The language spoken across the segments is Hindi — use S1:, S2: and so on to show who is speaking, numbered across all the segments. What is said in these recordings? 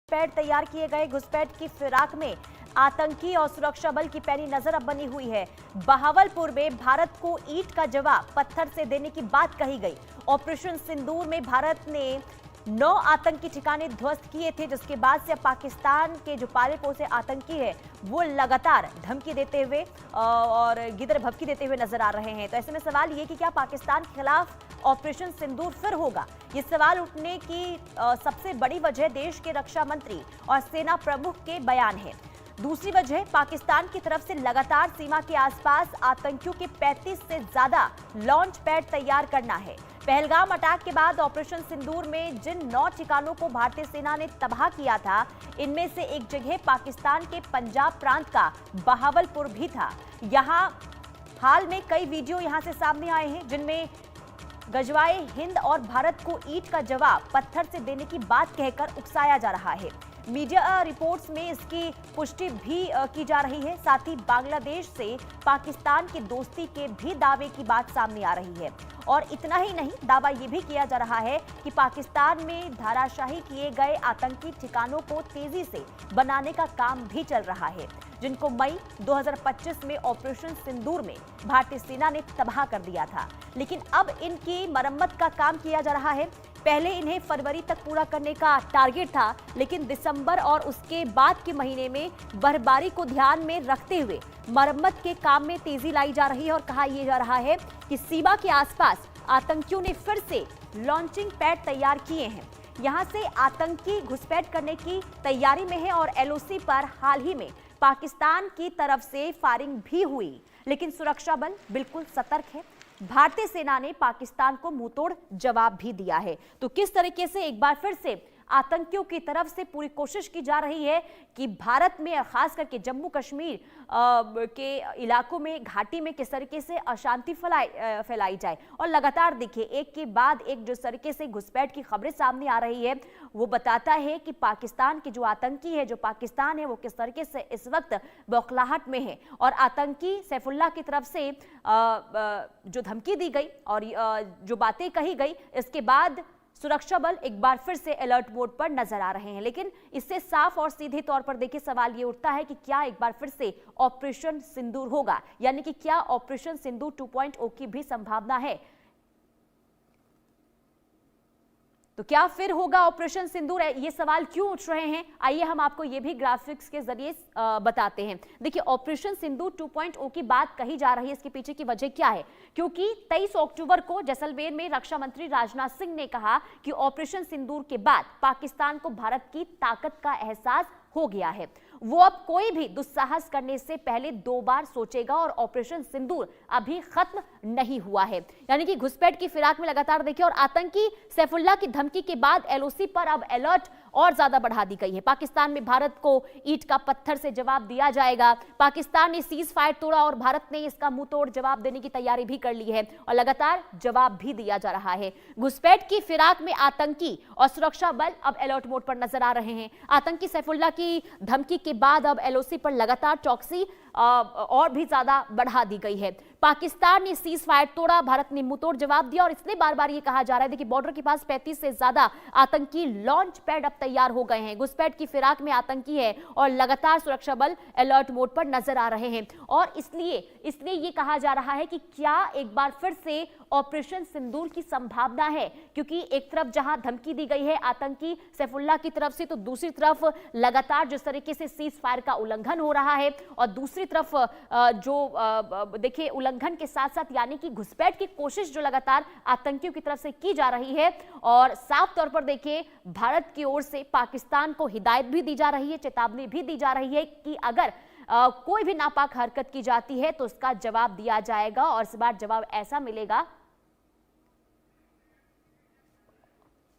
S1: घुसपैठ तैयार किए गए। घुसपैठ की फिराक में आतंकी और सुरक्षा बल की पैनी नजर अब बनी हुई है। बहावलपुर में भारत को ईंट का जवाब पत्थर से देने की बात कही गई। ऑपरेशन सिंदूर में भारत ने 9 आतंकी ठिकाने ध्वस्त किए थे, जिसके बाद से पाकिस्तान के जो पाले पोसे आतंकी है वो लगातार धमकी देते हुए और गिदर भभकी देते हुए नजर आ रहे हैं। तो ऐसे में सवाल ये कि क्या पाकिस्तान के खिलाफ ऑपरेशन सिंदूर फिर होगा? ये सवाल उठने की सबसे बड़ी वजह देश के रक्षा मंत्री और सेना प्रमुख के बयान है। दूसरी वजह पाकिस्तान की तरफ से लगातार सीमा के आसपास आतंकियों के 35 से ज्यादा लॉन्च पैड तैयार करना है। पहलगाम अटैक के बाद ऑपरेशन सिंदूर में जिन 9 ठिकानों को भारतीय सेना ने तबाह किया था, इनमें से एक जगह पाकिस्तान के पंजाब प्रांत का बहावलपुर भी था। यहां हाल में कई वीडियो यहां से सामने आए हैं, जिनमें गजवाए हिंद और भारत को ईंट का जवाब पत्थर से देने की बात कहकर उकसाया जा रहा है। मीडिया रिपोर्ट्स में इसकी पुष्टि भी की जा रही है। साथ ही बांग्लादेश से पाकिस्तान की दोस्ती के भी दावे की बात सामने आ रही है। और इतना ही नहीं, दावा यह भी किया जा रहा है कि पाकिस्तान में धाराशाही किए गए आतंकी ठिकानों को तेजी से बनाने का काम भी चल रहा है, जिनको मई 2025 में ऑपरेशन सिंदूर में भारतीय सेना ने तबाह कर दिया था। लेकिन अब इनकी मरम्मत का काम किया जा रहा है। पहले इन्हें फरवरी तक पूरा करने का टारगेट था, लेकिन दिसंबर और उसके बाद के महीने में बर्फबारी को ध्यान में रखते हुए मरम्मत के काम में तेजी लाई जा रही है। और कहा यह जा रहा है कि सीमा के आसपास आतंकियों ने फिर से लॉन्चिंग पैड तैयार किए हैं। यहां से आतंकी घुसपैठ करने की तैयारी में है और एलओसी पर हाल ही में पाकिस्तान की तरफ से फायरिंग भी हुई, लेकिन सुरक्षा बल बिल्कुल सतर्क है। भारतीय सेना ने पाकिस्तान को मुंहतोड़ जवाब भी दिया है। तो किस तरीके से एक बार फिर से आतंकियों की तरफ से पूरी कोशिश की जा रही है कि भारत में, खास करके जम्मू कश्मीर के इलाकों में, घाटी में किस तरीके से अशांति फैलाई जाए। और लगातार देखिए, एक के बाद एक जिस तरीके से घुसपैठ की खबरें सामने आ रही है, वो बताता है कि पाकिस्तान के जो आतंकी है, जो पाकिस्तान है, वो किस तरीके से इस वक्त बौखलाहट में है। और आतंकी सैफुल्लाह की तरफ से जो धमकी दी गई और जो बातें कही गई, इसके बाद सुरक्षा बल एक बार फिर से अलर्ट मोड पर नजर आ रहे हैं। लेकिन इससे साफ और सीधे तौर पर देखिए सवाल ये उठता है कि क्या एक बार फिर से ऑपरेशन सिंदूर होगा, यानी कि क्या ऑपरेशन सिंदूर 2.0 की भी संभावना है? तो क्या फिर होगा ऑपरेशन सिंदूर? ये सवाल क्यों उठ रहे हैं, आइए हम आपको ये भी ग्राफिक्स के जरिए बताते हैं। देखिए, ऑपरेशन सिंदूर 2.0 की बात कही जा रही है, इसके पीछे की वजह क्या है? क्योंकि 23 अक्टूबर को जैसलमेर में रक्षा मंत्री राजनाथ सिंह ने कहा कि ऑपरेशन सिंदूर के बाद पाकिस्तान को भारत की ताकत का एहसास हो गया है। वो अब कोई भी दुस्साहस करने से पहले 2 बार सोचेगा और ऑपरेशन सिंदूर अभी खत्म नहीं हुआ है। यानी कि घुसपैठ की फिराक में लगातार देखिए, और आतंकी सैफुल्लाह की धमकी के बाद एलओसी पर अब अलर्ट और ज्यादा बढ़ा दी गई है। पाकिस्तान में भारत को ईंट का पत्थर से जवाब दिया जाएगा। पाकिस्तान ने सीज फायर तोड़ा और भारत ने इसका मुंह तोड़ जवाब देने की तैयारी भी कर ली है और लगातार जवाब भी दिया जा रहा है। घुसपैठ की फिराक में आतंकी और सुरक्षा बल अब अलर्ट मोड पर नजर आ रहे हैं। आतंकी सैफुल्लाह की धमकी के बाद अब एलओसी पर लगातार चौकसी और भी ज्यादा बढ़ा दी गई है। पाकिस्तान ने सीज फायर तोड़ा, भारत ने मुंहतोड़ जवाब दिया और इसलिए बार बार ये कहा जा रहा है कि बॉर्डर के पास 35 से ज्यादा आतंकी लॉन्च पैड अब तैयार हो गए हैं। घुसपैठ की फिराक में आतंकी है और लगातार सुरक्षा बल अलर्ट मोड पर नजर आ रहे हैं। और इसलिए ये कहा जा रहा है कि क्या एक बार फिर से ऑपरेशन सिंदूर की संभावना है, क्योंकि एक तरफ जहां धमकी दी गई है आतंकी सैफुल्लाह की तरफ से, तो दूसरी तरफ लगातार जिस तरीके से सीज फायर का उल्लंघन हो रहा है और दूसरी तरफ जो देखिए उल्लंघन के साथ साथ यानी कि घुसपैठ की कोशिश जो लगातार आतंकियों की तरफ से की जा रही है। और साफ तौर पर देखिए, भारत की ओर से पाकिस्तान को हिदायत भी दी जा रही है, चेतावनी भी दी जा रही है कि अगर कोई भी नापाक हरकत की जाती है तो उसका जवाब दिया जाएगा और इस बार जवाब ऐसा मिलेगा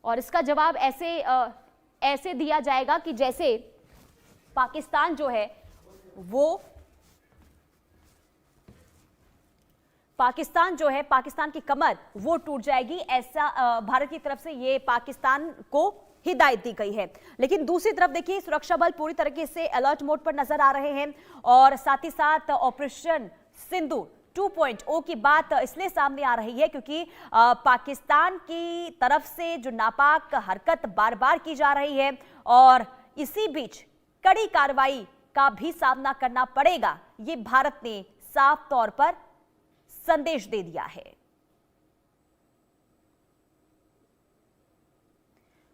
S1: और इसका जवाब ऐसे दिया जाएगा कि जैसे पाकिस्तान जो है वो पाकिस्तान की कमर वो टूट जाएगी, ऐसा भारत की तरफ से ये पाकिस्तान को हिदायत दी गई है। लेकिन दूसरी तरफ देखिए, सुरक्षा बल पूरी तरीके से अलर्ट मोड पर नजर आ रहे हैं और साथ ही साथ ऑपरेशन सिंदूर 2.0 की बात इसलिए सामने आ रही है क्योंकि पाकिस्तान की तरफ से जो नापाक हरकत बार बार की जा रही है और इसी बीच कड़ी कार्रवाई का भी सामना करना पड़ेगा, ये भारत ने साफ तौर पर संदेश दे दिया है।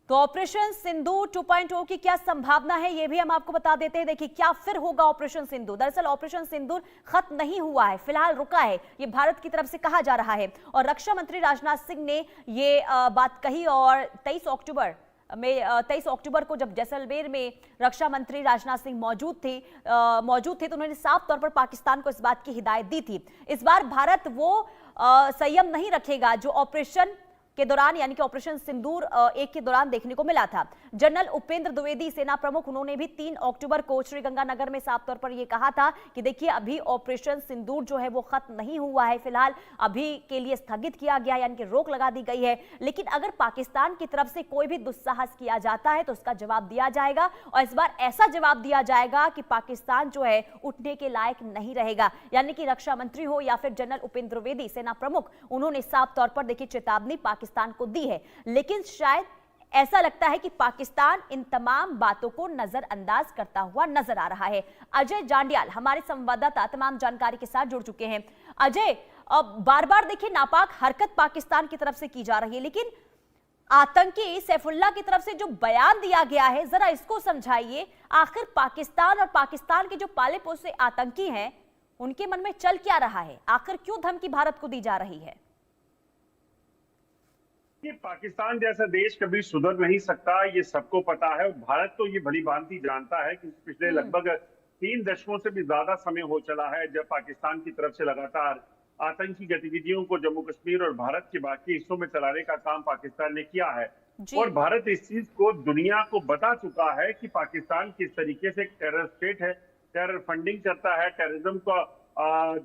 S1: तो ऑपरेशन सिंदूर 2.0 की क्या संभावना है, यह भी हम आपको बता देते हैं। देखिए क्या फिर होगा ऑपरेशन सिंदूर। दरअसल ऑपरेशन सिंदूर खत्म नहीं हुआ है, फिलहाल रुका है, ये भारत की तरफ से कहा जा रहा है। और रक्षा मंत्री राजनाथ सिंह ने ये बात कही और 23 अक्टूबर को जब जैसलमेर में रक्षा मंत्री राजनाथ सिंह मौजूद थे तो उन्होंने साफ तौर पर पाकिस्तान को इस बात की हिदायत दी थी। इस बार भारत वो संयम नहीं रखेगा जो ऑपरेशन के दौरान यानी कि ऑपरेशन सिंदूर 1 के दौरान देखने को मिला था। जनरल उपेंद्र द्विवेदी सेना प्रमुख, उन्होंने भी 3 अक्टूबर को श्रीगंगानगर में साफ तौर पर यह कहा था कि देखिए अभी ऑपरेशन सिंदूर जो है वो खत्म नहीं हुआ है, फिलहाल अभी के लिए स्थगित किया गया यानी कि रोक लगा दी गई है। लेकिन अगर पाकिस्तान की तरफ से कोई भी दुस्साहस किया जाता है तो उसका जवाब दिया जाएगा और इस बार ऐसा जवाब दिया जाएगा कि पाकिस्तान जो है उठने के लायक नहीं रहेगा। यानी कि रक्षा मंत्री हो या फिर जनरल उपेंद्र द्विवेदी सेना प्रमुख, उन्होंने साफ तौर पर देखिए चेतावनी पाकिस्तान को दी है। लेकिन शायद ऐसा लगता है कि पाकिस्तान इन तमाम बातों को नजरअंदाज करता हुआ नजर आ रहा है। अजय जांडियाल हमारे संवाददाता तमाम जानकारी के साथ जुड़ चुके हैं। अजय, बार बार देखिए नापाक हरकत पाकिस्तान की तरफ से की जा रही है, लेकिन आतंकी सैफुल्लाह की तरफ से जो बयान दिया गया है, जरा इसको समझाइए। आखिर पाकिस्तान और पाकिस्तान के जो पाले पोसे आतंकी हैं उनके मन में चल क्या रहा है? आखिर क्यों धमकी भारत को दी जा रही है?
S2: कि पाकिस्तान जैसा देश कभी सुधर नहीं सकता, ये सबको पता है। भारत तो ये भली भांति जानता है कि पिछले लगभग 3 दशकों से भी ज्यादा समय हो चला है जब पाकिस्तान की तरफ से लगातार आतंकी गतिविधियों को जम्मू कश्मीर और भारत के बाकी हिस्सों में चलाने का काम पाकिस्तान ने किया है। और भारत इस चीज को दुनिया को बता चुका है कि पाकिस्तान किस तरीके से टेरर स्टेट है, टेरर फंडिंग करता है, टेररिज्म को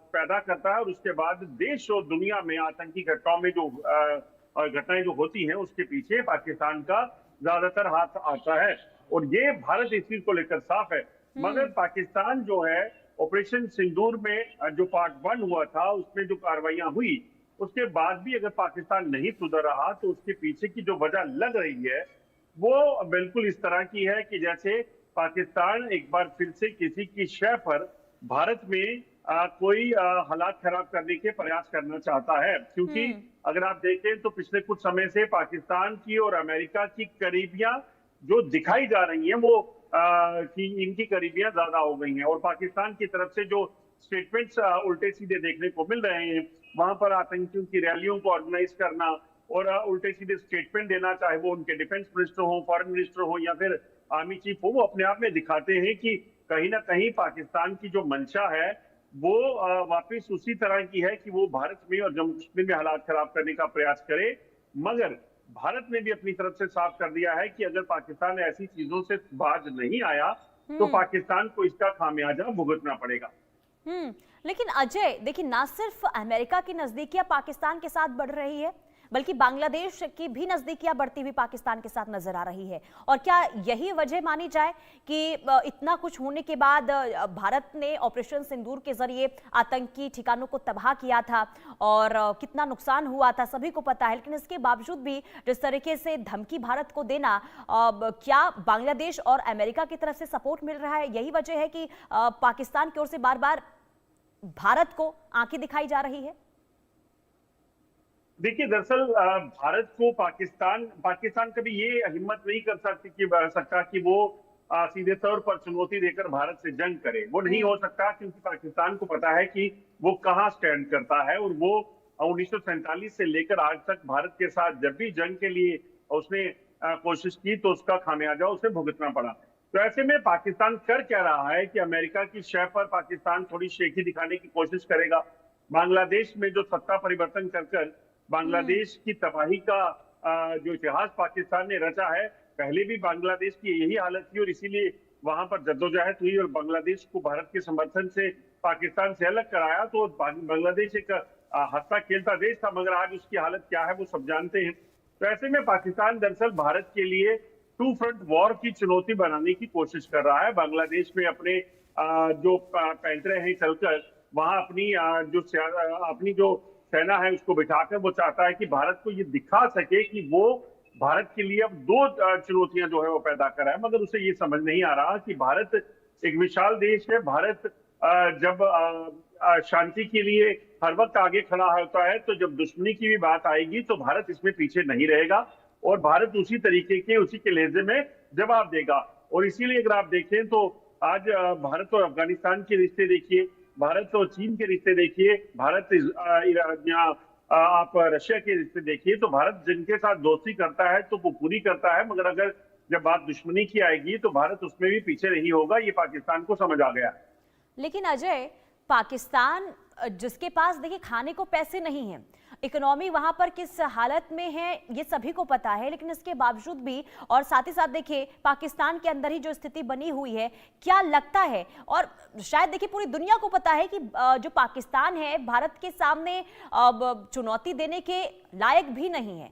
S2: पैदा करता है और उसके बाद देश और दुनिया में आतंकी घटनाओं में जो घटनाएं जो होती हैं उसके पीछे पाकिस्तान का ज्यादातर हाथ आता है। और ये भारत इस चीज को लेकर साफ है। मगर पाकिस्तान जो है ऑपरेशन सिंदूर में जो पार्ट 1 हुआ था उसमें जो कार्रवाइयां हुई, उसके बाद भी अगर पाकिस्तान नहीं सुधर रहा तो उसके पीछे की जो वजह लग रही है वो बिल्कुल इस तरह की है कि जैसे पाकिस्तान एक बार फिर से किसी की शय पर भारत में कोई हालात खराब करने के प्रयास करना चाहता है। क्योंकि अगर आप देखें तो पिछले कुछ समय से पाकिस्तान की और अमेरिका की करीबियां जो दिखाई जा रही हैं वो कि इनकी करीबियां ज्यादा हो गई हैं। और पाकिस्तान की तरफ से जो स्टेटमेंट्स उल्टे सीधे देखने को मिल रहे हैं, वहां पर आतंकियों की रैलियों को ऑर्गेनाइज करना और उल्टे सीधे स्टेटमेंट देना, चाहे वो उनके डिफेंस मिनिस्टर हो, फॉरेन मिनिस्टर हो या फिर आर्मी चीफ हो, वो अपने आप में दिखाते हैं कि कहीं ना कहीं पाकिस्तान की जो मंशा है वो वापस उसी तरह की है कि वो भारत में और जम्मू कश्मीर में हालात खराब करने का प्रयास करे। मगर भारत ने भी अपनी तरफ से साफ कर दिया है कि अगर पाकिस्तान ऐसी चीजों से बाज नहीं आया तो पाकिस्तान को इसका खामियाजा भुगतना पड़ेगा।
S1: लेकिन अजय देखिए, ना सिर्फ अमेरिका की नजदीकियां पाकिस्तान के साथ बढ़ रही है बल्कि बांग्लादेश की भी नजदीकियां बढ़ती हुई पाकिस्तान के साथ नजर आ रही है। और क्या यही वजह मानी जाए कि इतना कुछ होने के बाद भारत ने ऑपरेशन सिंदूर के जरिए आतंकी ठिकानों को तबाह किया था और कितना नुकसान हुआ था सभी को पता है, लेकिन इसके बावजूद भी जिस तरीके से धमकी भारत को देना, क्या बांग्लादेश और अमेरिका की तरफ से सपोर्ट मिल रहा है? यही वजह है कि पाकिस्तान की ओर से बार बार भारत को आंखें दिखाई जा रही है?
S2: देखिए, दरअसल भारत को पाकिस्तान कभी ये हिम्मत नहीं कर सकता कि वो सीधे तौर पर चुनौती देकर भारत से जंग करे। वो नहीं हो सकता क्योंकि पाकिस्तान को पता है कि वो कहाँ स्टैंड करता है। और वो 1947 से लेकर आज तक भारत के साथ जब भी जंग के लिए उसने कोशिश की तो उसका खामियाजा उसे भुगतना पड़ा। तो ऐसे में पाकिस्तान कर क्या रहा है कि अमेरिका की शय पर पाकिस्तान थोड़ी शेखी दिखाने की कोशिश करेगा। बांग्लादेश में जो सत्ता परिवर्तन कर बांग्लादेश की तबाही का जो इतिहास पाकिस्तान ने रचा है, पहले भी बांग्लादेश की यही हालत थी और इसीलिए वहां पर जद्दोजहद हुई और बांग्लादेश को भारत के समर्थन से पाकिस्तान से अलग कराया। तो बांग्लादेश एक हंसता खेलता देश था, मगर आज उसकी हालत क्या है वो सब जानते हैं। तो ऐसे में पाकिस्तान दरअसल भारत के लिए 2 फ्रंट वॉर की चुनौती बनाने की कोशिश कर रहा है। बांग्लादेश में अपने जो पैंतरे हैं चलकर वहां अपनी जो सेना है उसको बिठाकर वो चाहता है कि भारत को ये दिखा सके कि वो भारत के लिए अब दो चुनौतियां जो है वो पैदा कर रहा है, मगर उसे ये समझ नहीं आ रहा कि भारत एक विशाल देश है। भारत जब शांति के लिए हर वक्त आगे खड़ा होता है, तो जब दुश्मनी की भी बात आएगी तो भारत इसमें पीछे नहीं रहेगा और भारत उसी तरीके के, उसी के लहजे में जवाब देगा। और इसीलिए अगर आप देखें तो आज भारत और अफगानिस्तान के रिश्ते देखिए, भारत और चीन के रिश्ते देखिए, भारत यहाँ आप रशिया के रिश्ते देखिए, तो भारत जिनके साथ दोस्ती करता है तो वो पूरी करता है, मगर अगर जब बात दुश्मनी की आएगी तो भारत उसमें भी पीछे नहीं होगा। ये पाकिस्तान को समझ आ गया है।
S1: लेकिन अजय, पाकिस्तान जिसके पास देखिए खाने को पैसे नहीं हैं, इकोनॉमी वहां पर किस हालत में है ये सभी को पता है, लेकिन इसके बावजूद भी और साथ ही साथ देखिए पाकिस्तान के अंदर ही जो स्थिति बनी हुई है, क्या लगता है, और शायद देखिए पूरी दुनिया को पता है कि जो पाकिस्तान है भारत के सामने चुनौती देने के लायक भी नहीं है,